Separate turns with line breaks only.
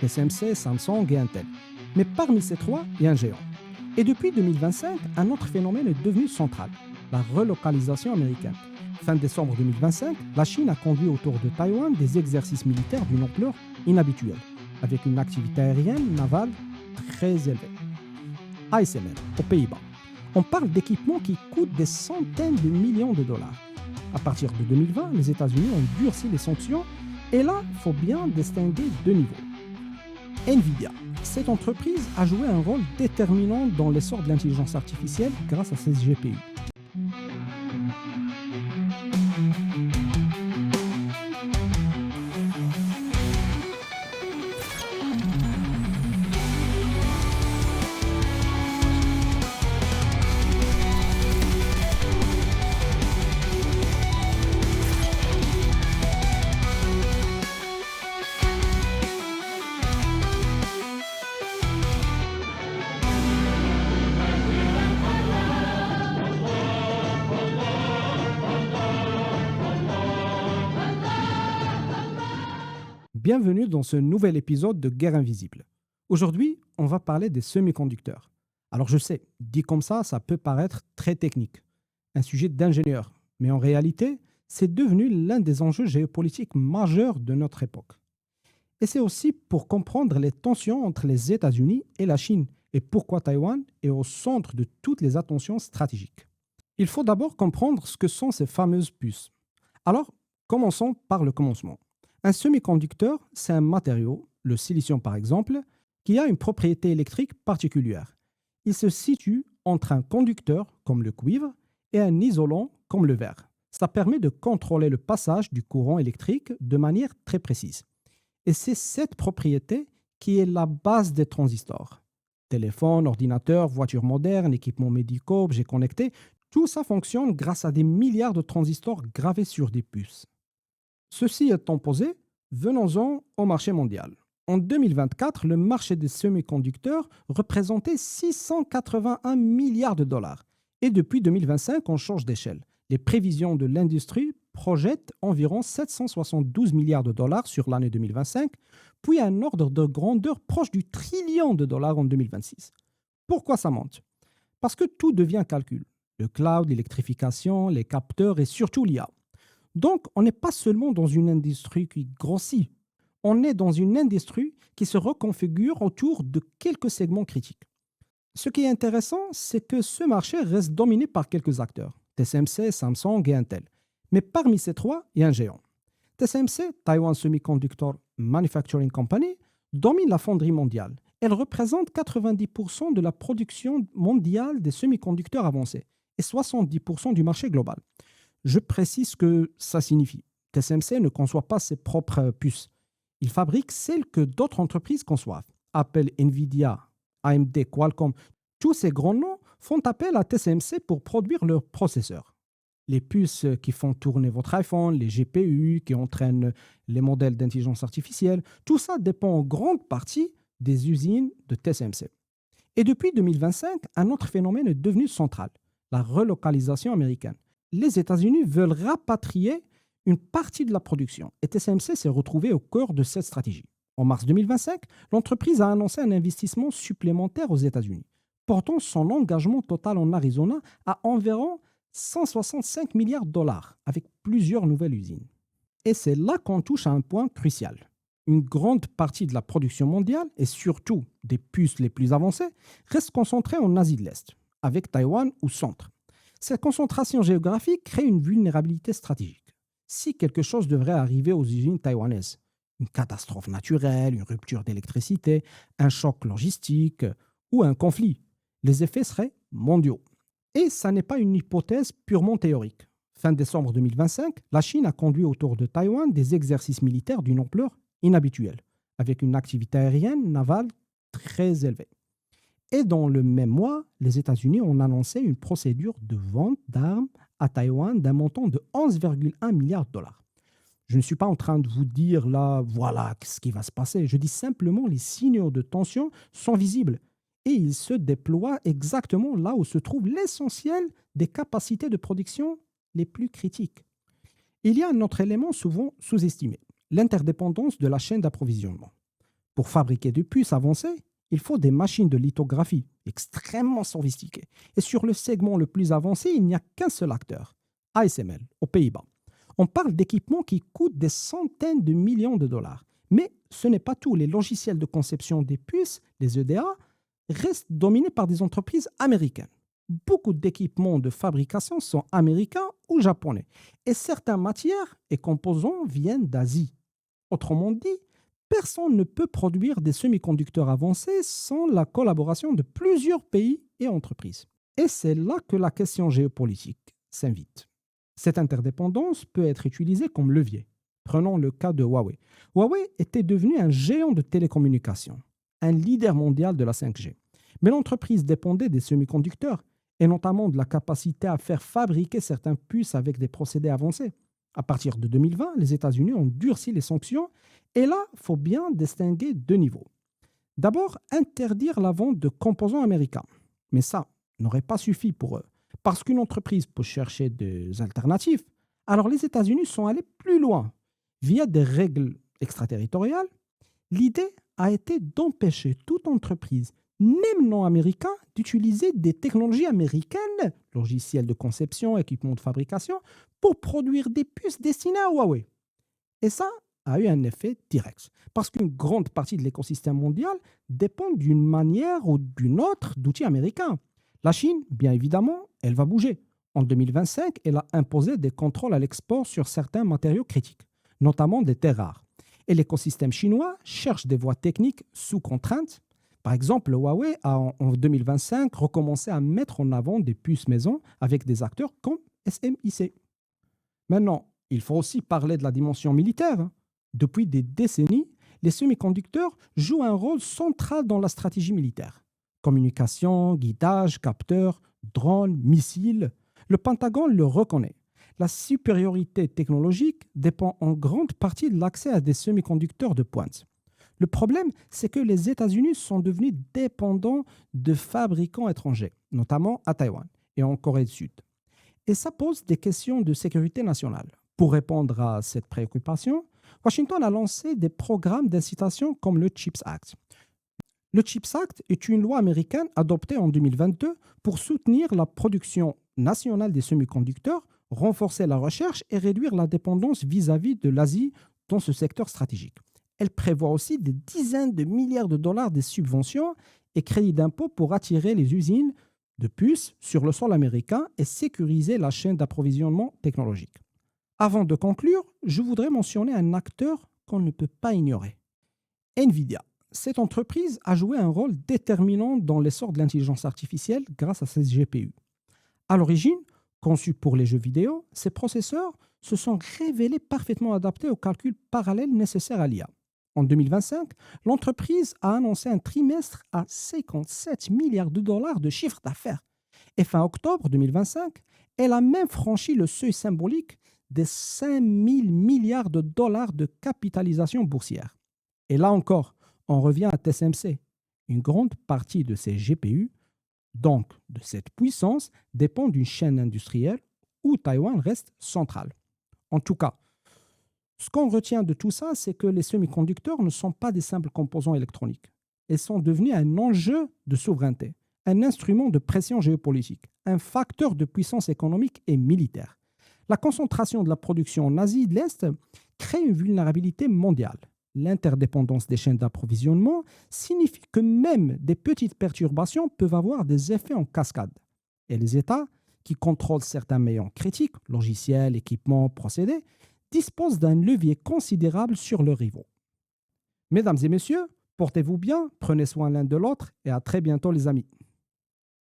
TSMC, Samsung et Intel. Mais parmi ces trois, il y a un géant. Et depuis 2025, un autre phénomène est devenu central, la relocalisation américaine. Fin décembre 2025, la Chine a conduit autour de Taïwan des exercices militaires d'une ampleur inhabituelle, avec une activité aérienne navale très élevée. ASML, aux Pays-Bas. On parle d'équipements qui coûtent des centaines de millions de dollars. À partir de 2020, les États-Unis ont durci les sanctions et là, il faut bien distinguer deux niveaux. Nvidia. Cette entreprise a joué un rôle déterminant dans l'essor de l'intelligence artificielle grâce à ses GPU. Bienvenue dans ce nouvel épisode de Guerre invisible. Aujourd'hui, on va parler des semi-conducteurs. Alors je sais, dit comme ça peut paraître très technique, un sujet d'ingénieur, mais en réalité, c'est devenu l'un des enjeux géopolitiques majeurs de notre époque. Et c'est aussi pour comprendre les tensions entre les États-Unis et la Chine et pourquoi Taïwan est au centre de toutes les attentions stratégiques. Il faut d'abord comprendre ce que sont ces fameuses puces. Alors, commençons par le commencement. Un semi-conducteur, c'est un matériau, le silicium par exemple, qui a une propriété électrique particulière. Il se situe entre un conducteur, comme le cuivre, et un isolant, comme le verre. Ça permet de contrôler le passage du courant électrique de manière très précise. Et c'est cette propriété qui est la base des transistors. Téléphone, ordinateur, voitures modernes, équipements médicaux, objets connectés, tout ça fonctionne grâce à des milliards de transistors gravés sur des puces. Ceci étant posé, venons-en au marché mondial. En 2024, le marché des semi-conducteurs représentait 681 milliards de dollars. Et depuis 2025, on change d'échelle. Les prévisions de l'industrie projettent environ 772 milliards de dollars sur l'année 2025, puis un ordre de grandeur proche du trillion de dollars en 2026. Pourquoi ça monte? Parce que tout devient calcul. Le cloud, l'électrification, les capteurs et surtout l'IA. Donc, on n'est pas seulement dans une industrie qui grossit, on est dans une industrie qui se reconfigure autour de quelques segments critiques. Ce qui est intéressant, c'est que ce marché reste dominé par quelques acteurs, TSMC, Samsung et Intel. Mais parmi ces trois, il y a un géant. TSMC, Taiwan Semiconductor Manufacturing Company, domine la fonderie mondiale. Elle représente 90% de la production mondiale des semi-conducteurs avancés et 70% du marché global. Je précise ce que ça signifie. TSMC ne conçoit pas ses propres puces. Il fabrique celles que d'autres entreprises conçoivent. Apple, Nvidia, AMD, Qualcomm, tous ces grands noms font appel à TSMC pour produire leurs processeurs. Les puces qui font tourner votre iPhone, les GPU qui entraînent les modèles d'intelligence artificielle, tout ça dépend en grande partie des usines de TSMC. Et depuis 2025, un autre phénomène est devenu central, la relocalisation américaine. Les États-Unis veulent rapatrier une partie de la production et TSMC s'est retrouvé au cœur de cette stratégie. En mars 2025, l'entreprise a annoncé un investissement supplémentaire aux États-Unis, portant son engagement total en Arizona à environ 165 milliards de dollars avec plusieurs nouvelles usines. Et c'est là qu'on touche à un point crucial. Une grande partie de la production mondiale, et surtout des puces les plus avancées, reste concentrée en Asie de l'Est, avec Taïwan au centre. Cette concentration géographique crée une vulnérabilité stratégique. Si quelque chose devrait arriver aux usines taïwanaises, une catastrophe naturelle, une rupture d'électricité, un choc logistique ou un conflit, les effets seraient mondiaux. Et ça n'est pas une hypothèse purement théorique. Fin décembre 2025, la Chine a conduit autour de Taïwan des exercices militaires d'une ampleur inhabituelle, avec une activité aérienne navale très élevée. Et dans le même mois, les États-Unis ont annoncé une procédure de vente d'armes à Taïwan d'un montant de 11,1 milliards de dollars. Je ne suis pas en train de vous dire là, voilà ce qui va se passer. Je dis simplement les signaux de tension sont visibles et ils se déploient exactement là où se trouve l'essentiel des capacités de production les plus critiques. Il y a un autre élément souvent sous-estimé, l'interdépendance de la chaîne d'approvisionnement. Pour fabriquer des puces avancées, il faut des machines de lithographie extrêmement sophistiquées. Et sur le segment le plus avancé, il n'y a qu'un seul acteur, ASML, aux Pays-Bas. On parle d'équipements qui coûtent des centaines de millions de dollars. Mais ce n'est pas tout. Les logiciels de conception des puces, les EDA, restent dominés par des entreprises américaines. Beaucoup d'équipements de fabrication sont américains ou japonais. Et certaines matières et composants viennent d'Asie. Autrement dit, personne ne peut produire des semi-conducteurs avancés sans la collaboration de plusieurs pays et entreprises. Et c'est là que la question géopolitique s'invite. Cette interdépendance peut être utilisée comme levier. Prenons le cas de Huawei. Huawei était devenu un géant de télécommunications, un leader mondial de la 5G. Mais l'entreprise dépendait des semi-conducteurs et notamment de la capacité à faire fabriquer certaines puces avec des procédés avancés. À partir de 2020, les États-Unis ont durci les sanctions et là, il faut bien distinguer deux niveaux. D'abord, interdire la vente de composants américains. Mais ça n'aurait pas suffi pour eux. Parce qu'une entreprise peut chercher des alternatives, alors les États-Unis sont allés plus loin. Via des règles extraterritoriales, l'idée a été d'empêcher toute entreprise, même non américaine, d'utiliser des technologies américaines, logiciels de conception, équipements de fabrication, pour produire des puces destinées à Huawei. Et ça a eu un effet direct, parce qu'une grande partie de l'écosystème mondial dépend d'une manière ou d'une autre d'outils américains. La Chine, bien évidemment, elle va bouger. En 2025, elle a imposé des contrôles à l'export sur certains matériaux critiques, notamment des terres rares. Et l'écosystème chinois cherche des voies techniques sous contrainte. Par exemple, Huawei a en 2025 recommencé à mettre en avant des puces maison avec des acteurs comme SMIC. Maintenant, il faut aussi parler de la dimension militaire. Depuis des décennies, les semi-conducteurs jouent un rôle central dans la stratégie militaire. Communication, guidage, capteurs, drones, missiles. Le Pentagone le reconnaît. La supériorité technologique dépend en grande partie de l'accès à des semi-conducteurs de pointe. Le problème, c'est que les États-Unis sont devenus dépendants de fabricants étrangers, notamment à Taïwan et en Corée du Sud. Et ça pose des questions de sécurité nationale. Pour répondre à cette préoccupation, Washington a lancé des programmes d'incitation comme le CHIPS Act. Le CHIPS Act est une loi américaine adoptée en 2022 pour soutenir la production nationale des semi-conducteurs, renforcer la recherche et réduire la dépendance vis-à-vis de l'Asie dans ce secteur stratégique. Elle prévoit aussi des dizaines de milliards de dollars de subventions et crédits d'impôt pour attirer les usines de puces sur le sol américain et sécuriser la chaîne d'approvisionnement technologique. Avant de conclure, je voudrais mentionner un acteur qu'on ne peut pas ignorer. NVIDIA. Cette entreprise a joué un rôle déterminant dans l'essor de l'intelligence artificielle grâce à ses GPU. À l'origine, conçus pour les jeux vidéo, ces processeurs se sont révélés parfaitement adaptés aux calculs parallèles nécessaires à l'IA. En 2025, l'entreprise a annoncé un trimestre à 57 milliards de dollars de chiffre d'affaires. Et fin octobre 2025, elle a même franchi le seuil symbolique des 5 000 milliards de dollars de capitalisation boursière. Et là encore, on revient à TSMC. Une grande partie de ces GPU, donc de cette puissance, dépend d'une chaîne industrielle où Taïwan reste centrale. En tout cas, ce qu'on retient de tout ça, c'est que les semi-conducteurs ne sont pas des simples composants électroniques. Ils sont devenus un enjeu de souveraineté, un instrument de pression géopolitique, un facteur de puissance économique et militaire. La concentration de la production en Asie de l'Est crée une vulnérabilité mondiale. L'interdépendance des chaînes d'approvisionnement signifie que même des petites perturbations peuvent avoir des effets en cascade. Et les États, qui contrôlent certains maillons critiques, logiciels, équipements, procédés, disposent d'un levier considérable sur leurs rivaux. Mesdames et messieurs, portez-vous bien, prenez soin l'un de l'autre et à très bientôt les amis.